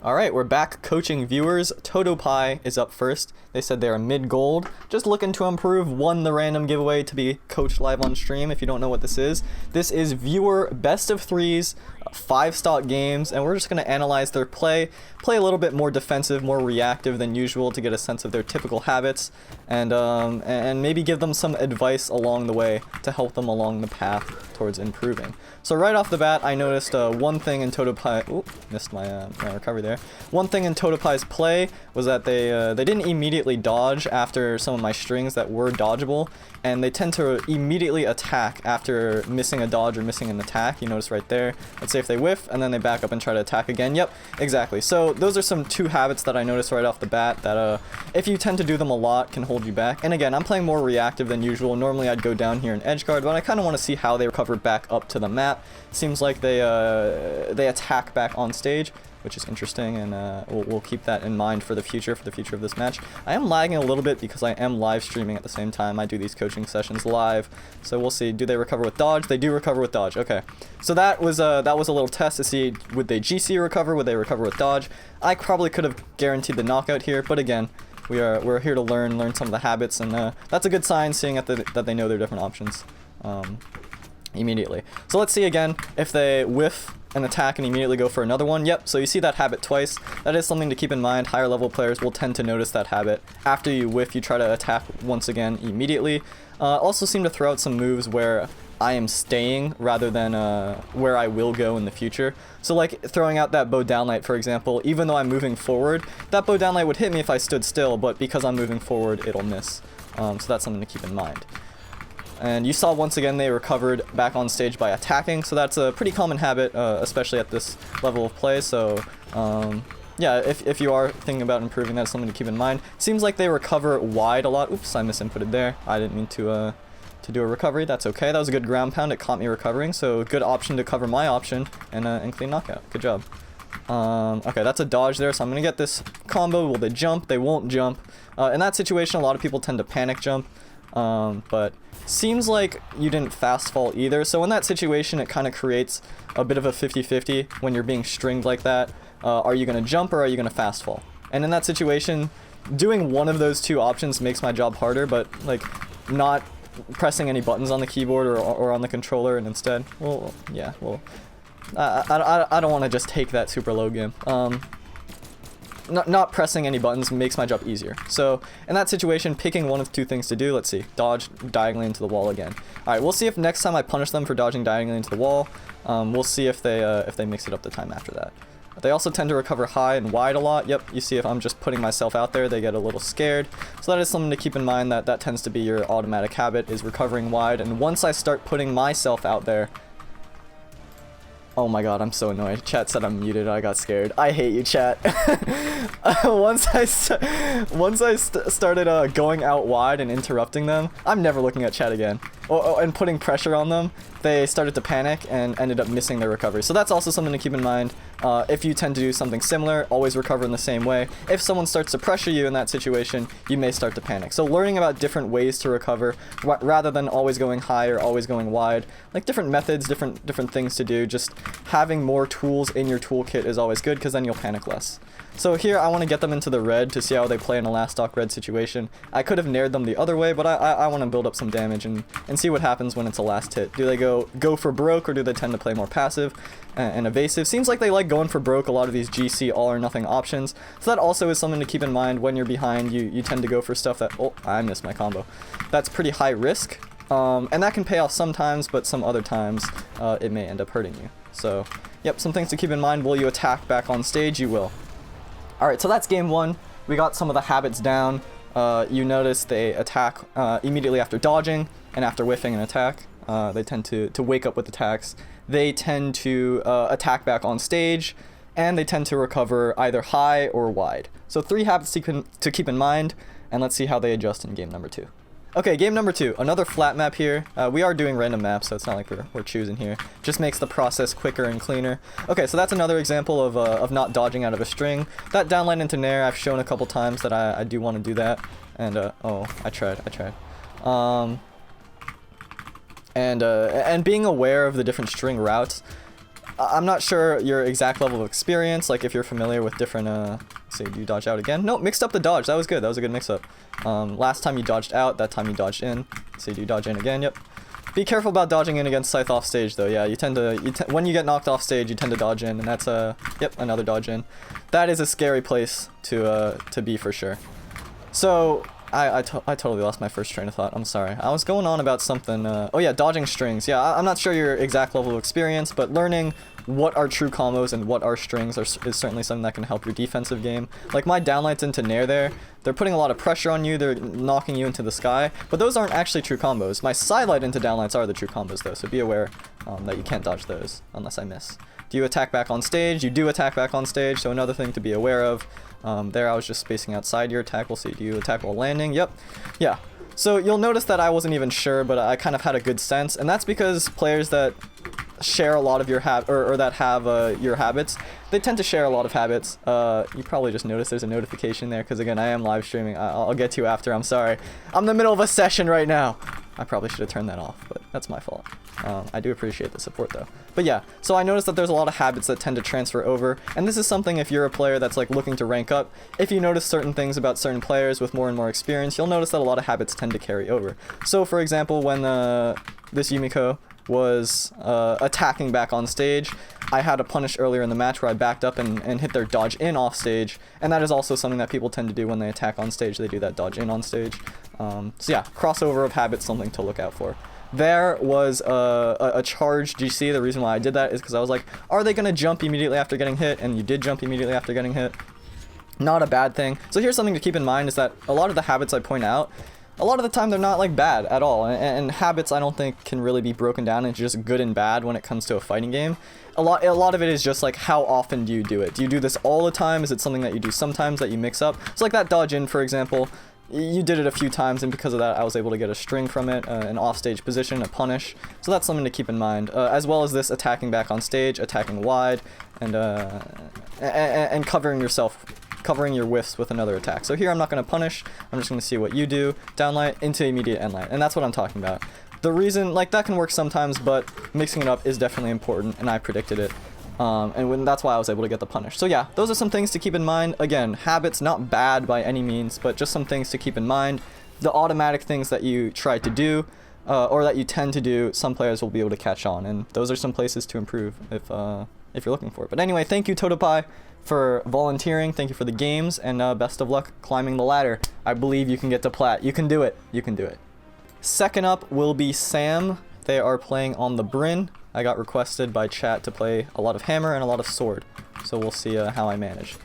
Alright, we're back coaching viewers. Totopi is up first. They said they're mid-gold. Just looking to improve. Won the random giveaway to be coached live on stream. If you don't know what this is viewer best of threes, 5-stock games, and we're just going to analyze their play a little bit more defensive, more reactive than usual to get a sense of their typical habits, and maybe give them some advice along the way to help them along the path towards improving. So right off the bat, I noticed one thing in Totopi. Ooh, missed my recovery there. One thing in Totopi's play was that they didn't immediately dodge after some of my strings that were dodgeable, and they tend to immediately attack after missing a dodge or missing an attack. You notice right there. Let's say if they whiff and then they back up and try to attack again. Yep, exactly. So those are two habits that I noticed right off the bat that if you tend to do them a lot can hold you back. And again, I'm playing more reactive than usual. Normally I'd go down here and edge guard, but I kind of want to see how they recover back up to the map. Seems like they attack back on stage, which is interesting, and we'll keep that in mind for the future of this match. I am lagging a little bit because I am live streaming at the same time. I do these coaching sessions live, so we'll see. Do they recover with dodge? They do recover with dodge. Okay, so that was a little test to see, would they GC recover? Would they recover with dodge? I probably could have guaranteed the knockout here, but again, we're here to learn some of the habits, and that's a good sign, seeing that they know their different options immediately. So let's see again if they whiff an attack and immediately go for another one. Yep, so you see that habit twice. That is something to keep in mind. Higher level players will tend to notice that habit. After you whiff, you try to attack once again immediately. Also seem to throw out some moves where I am staying rather than where I will go in the future. So like throwing out that bow downlight, for example, even though I'm moving forward, that bow downlight would hit me if I stood still, but because I'm moving forward, it'll miss. So that's something to keep in mind. And you saw once again they recovered back on stage by attacking, so that's a pretty common habit, especially at this level of play. So yeah, if you are thinking about improving, that's something to keep in mind. Seems like they recover wide a lot. Oops, I misinputted there. I didn't mean to do a recovery. That's okay. That was a good ground pound. It caught me recovering, so good option to cover my option and clean knockout. Good job. Okay, that's a dodge there, so I'm gonna get this combo. Will they jump? They won't jump. In that situation, a lot of people tend to panic jump, but seems like you didn't fast fall either. So in that situation, it kind of creates a bit of a 50-50 when you're being stringed like that. Are you going to jump or are you going to fast fall? And in that situation, doing one of those two options makes my job harder, but like not pressing any buttons on the keyboard or on the controller, and instead, well, yeah, well, I don't want to just take that super low game. Not pressing any buttons makes my job easier. So in that situation, picking one of two things to do. Let's see, dodge diagonally into the wall again. All right, we'll see if next time I punish them for dodging diagonally into the wall. We'll see if they mix it up the time after that. They also tend to recover high and wide a lot. Yep, you see if I'm just putting myself out there, they get a little scared. So that is something to keep in mind, that tends to be your automatic habit, is recovering wide. And once I start putting myself out there, oh my god, I'm so annoyed. Chat said I'm muted. I got scared. I hate you, chat. Once I started going out wide and interrupting them, I'm never looking at chat again. And putting pressure on them, they started to panic and ended up missing their recovery. So that's also something to keep in mind. If you tend to do something similar, always recover in the same way. If someone starts to pressure you in that situation, you may start to panic. So learning about different ways to recover, rather than always going high or always going wide, like different methods, different things to do. Just having more tools in your toolkit is always good, because then you'll panic less. So here I want to get them into the red to see how they play in a last stock red situation. I could have nared them the other way, but I want to build up some damage and see what happens when it's a last hit. Do they go for broke, or do they tend to play more passive and evasive? Seems like they like going for broke, a lot of these GC all or nothing options. So that also is something to keep in mind. When you're behind, you tend to go for stuff that, oh, I missed my combo. That's pretty high risk, and that can pay off sometimes, but some other times it may end up hurting you. So yep, some things to keep in mind. Will you attack back on stage? You will. Alright, so that's game one. We got some of the habits down. You notice they attack immediately after dodging and after whiffing an attack. They tend to wake up with attacks. They tend to attack back on stage, and they tend to recover either high or wide. So 3 habits to keep in mind, and let's see how they adjust in game number 2. Okay, game number 2, another flat map here. We are doing random maps, so it's not like we're choosing here. Just makes the process quicker and cleaner. Okay, so that's another example of not dodging out of a string. That downline into nair, I've shown a couple times that I do want to do that. And, oh, I tried. And being aware of the different string routes. I'm not sure your exact level of experience, like if you're familiar with different, let's see, do you dodge out again? No, mixed up the dodge. That was good. That was a good mix-up. Last time you dodged out, that time you dodged in. Let's see, do you dodge in again? Yep. Be careful about dodging in against Scythe off stage, though. Yeah, you tend to, when you get knocked off stage, you tend to dodge in, and that's yep, another dodge in. That is a scary place to be for sure. So I totally lost my first train of thought. I'm sorry. I was going on about something. Oh yeah, dodging strings. Yeah, I'm not sure your exact level of experience, but learning what are true combos and what are strings is certainly something that can help your defensive game. Like my downlights into Nair there, they're putting a lot of pressure on you, they're knocking you into the sky, but those aren't actually true combos. My sidelight into downlights are the true combos though, so be aware that you can't dodge those unless I miss. Do you attack back on stage? You do attack back on stage, so another thing to be aware of. There I was just spacing outside your attack. We'll see. Do you attack while landing? Yep. Yeah. So you'll notice that I wasn't even sure, but I kind of had a good sense, and that's because players that share a lot of your or that have your habits, they tend to share a lot of habits. You probably just noticed there's a notification there because again I am live streaming. I'll get to you after. I'm sorry. I'm in the middle of a session right now. I probably should have turned that off, but that's my fault. I do appreciate the support though. But yeah, so I noticed that there's a lot of habits that tend to transfer over, and this is something if you're a player that's like looking to rank up, if you notice certain things about certain players with more and more experience, you'll notice that a lot of habits tend to carry over. So for example, when this Yumiko was attacking back on stage, I had a punish earlier in the match where I backed up and hit their dodge in off stage, and that is also something that people tend to do when they attack on stage. They do that dodge in on stage. So yeah, crossover of habits, something to look out for. There was a charge GC. The reason why I did that is because I was like, are they going to jump immediately after getting hit? And you did jump immediately after getting hit. Not a bad thing. So here's something to keep in mind is that a lot of the habits I point out, a lot of the time they're not like bad at all, and habits I don't think can really be broken down into just good and bad when it comes to a fighting game. A lot of it is just like how often do you do it? Do you do this all the time? Is it something that you do sometimes that you mix up? So like that dodge in, for example, you did it a few times, and because of that I was able to get a string from it, an offstage position, a punish. So that's something to keep in mind, as well as this attacking back on stage, attacking wide, and covering yourself, covering your whiffs with another attack. So here I'm not going to punish, I'm just going to see what you do, downlight into immediate endlight, and that's what I'm talking about. The reason, like that can work sometimes, but mixing it up is definitely important, and I predicted it. That's why I was able to get the punish. So yeah, those are some things to keep in mind. Again, habits, not bad by any means, but just some things to keep in mind. The automatic things that you try to do, or that you tend to do, some players will be able to catch on, and those are some places to improve if you're looking for it. But anyway, thank you Totopi for volunteering, thank you for the games, and best of luck climbing the ladder. I believe you can get to plat. You can do it. You can do it. Second up will be Sam. They are playing on the Bryn. I got requested by chat to play a lot of hammer and a lot of sword, so we'll see how I manage.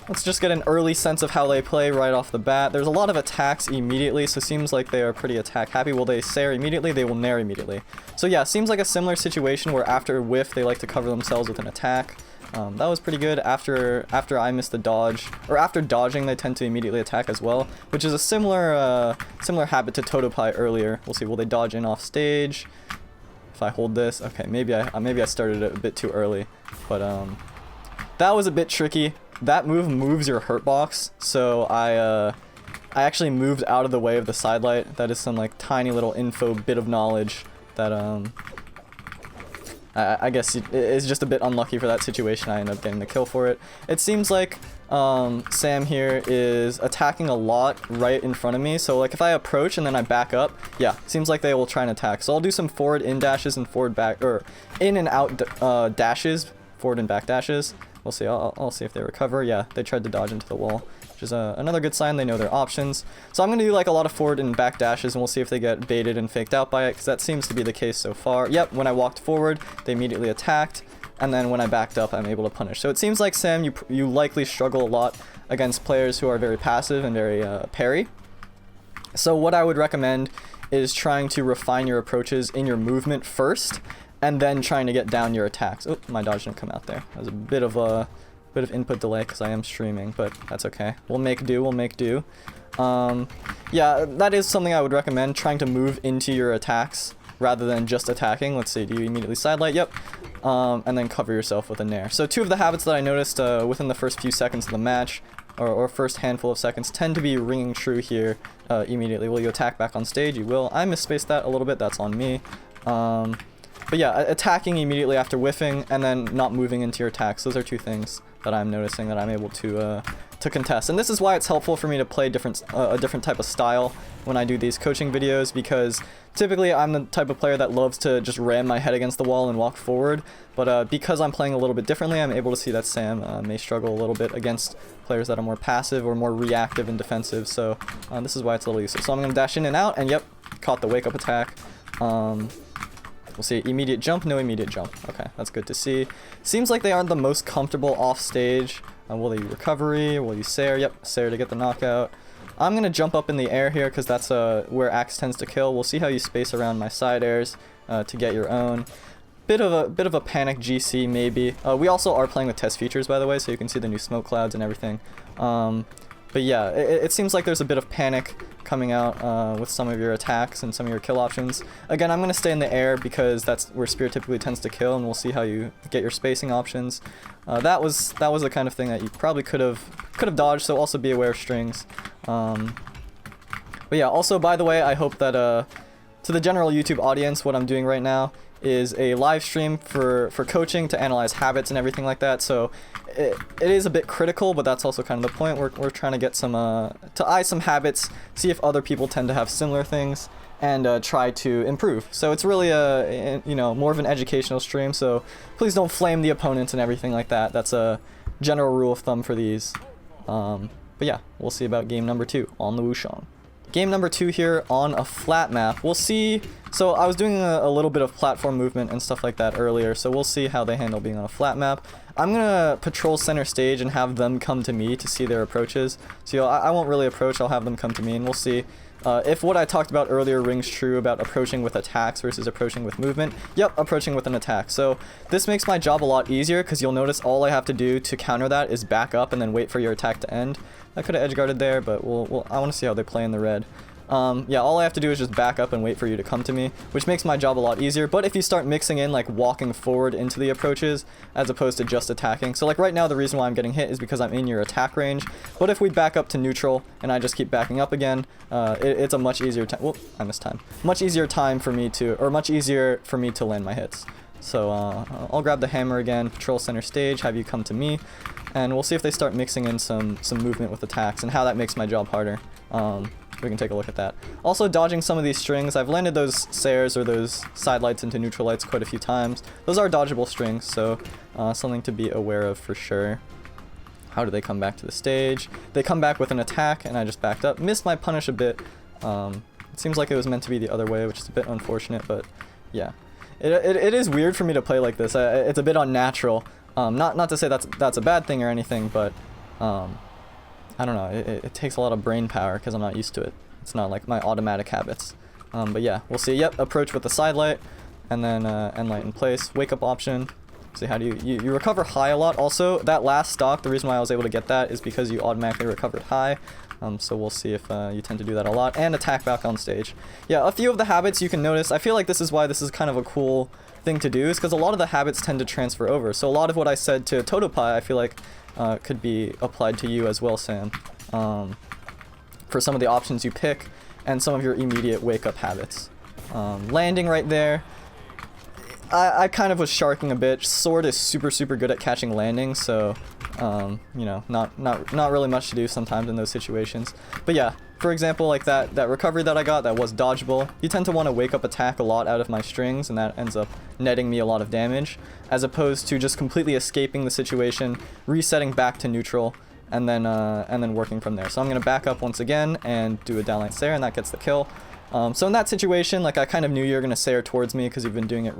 Let's just get an early sense of how they play right off the bat. There's a lot of attacks immediately, so it seems like they are pretty attack happy. Will they Sair immediately? They will Nair immediately. So yeah, seems like a similar situation where after whiff they like to cover themselves with an attack. That was pretty good. After I missed the dodge, or after dodging, they tend to immediately attack as well, which is a similar habit to Totopi earlier. We'll see. Will they dodge in off stage? If I hold this, okay, maybe I started it a bit too early, but that was a bit tricky. That move moves your hurt box, so I actually moved out of the way of the sidelight. That is some like tiny little info bit of knowledge that I guess it's just a bit unlucky for that situation. I ended up getting the kill for it. It seems like Sam here is attacking a lot right in front of me. So like if I approach and then I back up, yeah, seems like they will try and attack. So I'll do some forward in dashes and forward back, or in and out dashes, forward and back dashes. We'll see. I'll see if they recover. Yeah, they tried to dodge into the wall, which is another good sign they know their options. So I'm going to do like a lot of forward and back dashes, and we'll see if they get baited and faked out by it, because that seems to be the case so far. Yep, when I walked forward, they immediately attacked, and then when I backed up, I'm able to punish. So it seems like, Sam, you likely struggle a lot against players who are very passive and very parry. So what I would recommend is trying to refine your approaches in your movement first, and then trying to get down your attacks. Oh, my dodge didn't come out there. That was a bit of input delay because I am streaming, but that's okay. We'll make do, we'll make do. Yeah, that is something I would recommend, trying to move into your attacks rather than just attacking. Let's see, do you immediately sidelight? Yep. And then cover yourself with a Nair. So two of the habits that I noticed within the first few seconds of the match, or first handful of seconds, tend to be ringing true here immediately. Will you attack back on stage? You will. I misspaced that a little bit, that's on me. But yeah, attacking immediately after whiffing and then not moving into your attacks. Those are two things that I'm noticing that I'm able to contest. And this is why it's helpful for me to play a different type of style when I do these coaching videos, because typically I'm the type of player that loves to just ram my head against the wall and walk forward. But because I'm playing a little bit differently, I'm able to see that Sam may struggle a little bit against players that are more passive or more reactive and defensive. So this is why it's a little useful. So I'm going to dash in and out, and yep, caught the wake up attack. We'll see immediate jump, no immediate jump. Okay, that's good to see. Seems like they aren't the most comfortable off stage. Will they recovery? Will you Sair? Yep, Sair to get the knockout. I'm going to jump up in the air here because that's where Axe tends to kill. We'll see how you space around my side airs to get your own. Bit of a panic GC maybe. We also are playing with test features, by the way, so you can see the new smoke clouds and everything. But yeah, it seems like there's a bit of panic coming out with some of your attacks and some of your kill options. Again, I'm going to stay in the air because that's where Spear typically tends to kill, and we'll see how you get your spacing options. That was the kind of thing that you probably could have dodged, so also be aware of strings. But yeah, also, by the way, I hope that to the general YouTube audience, what I'm doing right now is a live stream for coaching to analyze habits and everything like that. So it is a bit critical, but that's also kind of the point. We're trying to get some to eye some habits, see if other people tend to have similar things, and try to improve. So it's really more of an educational stream. So please don't flame the opponents and everything like that. That's a general rule of thumb for these. But yeah, we'll see about game number 2 on the Wushang. Game number 2 here on a flat map. We'll see. So I was doing a little bit of platform movement and stuff like that earlier, so we'll see how they handle being on a flat map. I'm gonna patrol center stage and have them come to me to see their approaches. So I won't really approach, I'll have them come to me, and we'll see if what I talked about earlier rings true about approaching with attacks versus approaching with movement. Yep, approaching with an attack. So this makes my job a lot easier because you'll notice all I have to do to counter that is back up and then wait for your attack to end. I could have edge guarded there, but I want to see how they play in the red. Yeah, all I have to do is just back up and wait for you to come to me, which makes my job a lot easier. But if you start mixing in like walking forward into the approaches as opposed to just attacking, so like right now the reason why I'm getting hit is because I'm in your attack range. But if we back up to neutral and I just keep backing up again, it's a much easier time. Whoop, I missed time. Much easier for me to land my hits. So I'll grab the hammer again, patrol center stage, have you come to me, and we'll see if they start mixing in some movement with attacks and how that makes my job harder. We can take a look at that. Also, dodging some of these strings. I've landed those Sairs or those side lights into neutral lights quite a few times. Those are dodgeable strings, so something to be aware of for sure. How do they come back to the stage? They come back with an attack, and I just backed up. Missed my punish a bit. It seems like it was meant to be the other way, which is a bit unfortunate, but yeah. It is weird for me to play like this. It's a bit unnatural. Not to say that's a bad thing or anything, but I don't know, it takes a lot of brain power because I'm not used to it. It's not like my automatic habits. But yeah, we'll see. Yep, approach with the side light, and then end light in place. Wake up option. See, how do you recover high a lot. Also, that last stock, the reason why I was able to get that is because you automatically recovered high. So we'll see if you tend to do that a lot. And attack back on stage. Yeah, a few of the habits you can notice. I feel like this is why this is kind of a cool thing to do, is because a lot of the habits tend to transfer over. So a lot of what I said to Totopi, I feel like could be applied to you as well, Sam. For some of the options you pick and some of your immediate wake up habits. Landing right there. I kind of was sharking a bit. Sword is super good at catching landings, so you know, not really much to do sometimes in those situations. But yeah, for example, like that recovery that I got that was dodgeable, you tend to want to wake up attack a lot out of my strings, and that ends up netting me a lot of damage, as opposed to just completely escaping the situation, resetting back to neutral, and then working from there. So I'm gonna back up once again and do a downlight Sair, and that gets the kill. So in that situation, like, I kind of knew you were gonna Sair towards me because you've been doing it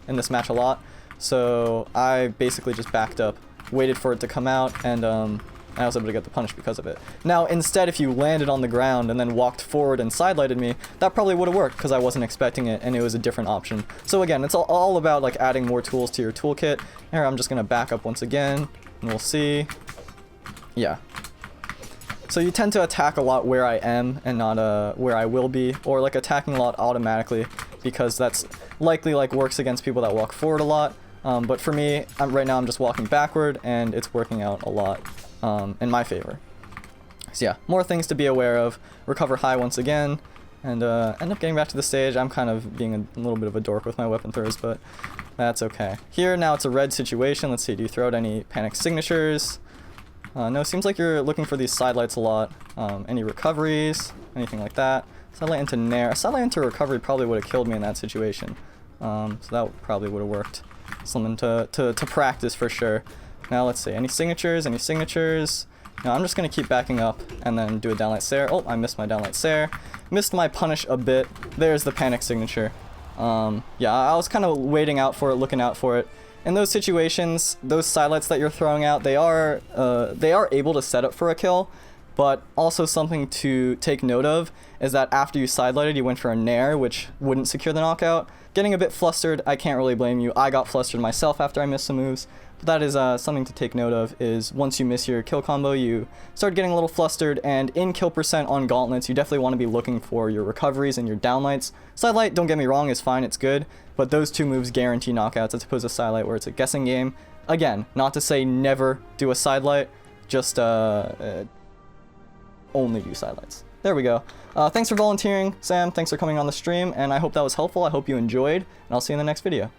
in this match a lot. So I basically just backed up, waited for it to come out, and I was able to get the punish because of it. Now, instead, if you landed on the ground and then walked forward and sidelighted me, that probably would have worked because I wasn't expecting it and it was a different option. So again, it's all about like adding more tools to your toolkit. Here, I'm just gonna back up once again, and we'll see. Yeah. So you tend to attack a lot where I am and not where I will be, or like attacking a lot automatically, because that's likely like works against people that walk forward a lot. But for me, right now I'm just walking backward, and it's working out a lot in my favor. So yeah, more things to be aware of. Recover high once again, and end up getting back to the stage. I'm kind of being a little bit of a dork with my weapon throws, but that's okay. Here, now it's a red situation. Let's see, do you throw out any panic signatures? No, seems like you're looking for these side lights a lot. Any recoveries, anything like that. Sidelight into nair. A sidelight into recovery probably would have killed me in that situation. So that probably would have worked. Something to practice for sure. Now let's see, any signatures, any signatures? No, I'm just going to keep backing up and then do a downlight stare. Oh, I missed my downlight stare. Missed my punish a bit. There's the panic signature. Yeah, I was kind of waiting out for it, looking out for it. In those situations, those sidelights that you're throwing out, they are able to set up for a kill, but also something to take note of is that after you sidelighted, you went for a nair, which wouldn't secure the knockout. Getting a bit flustered, I can't really blame you. I got flustered myself after I missed some moves, but that is something to take note of, is once you miss your kill combo, you start getting a little flustered, and in kill percent on gauntlets, you definitely want to be looking for your recoveries and your downlights. Sidelight, don't get me wrong, is fine, it's good, but those two moves guarantee knockouts as opposed to sidelight where it's a guessing game. Again, not to say never do a sidelight, just only do sidelights. There we go. Thanks for volunteering, Sam. Thanks for coming on the stream, and I hope that was helpful. I hope you enjoyed, and I'll see you in the next video.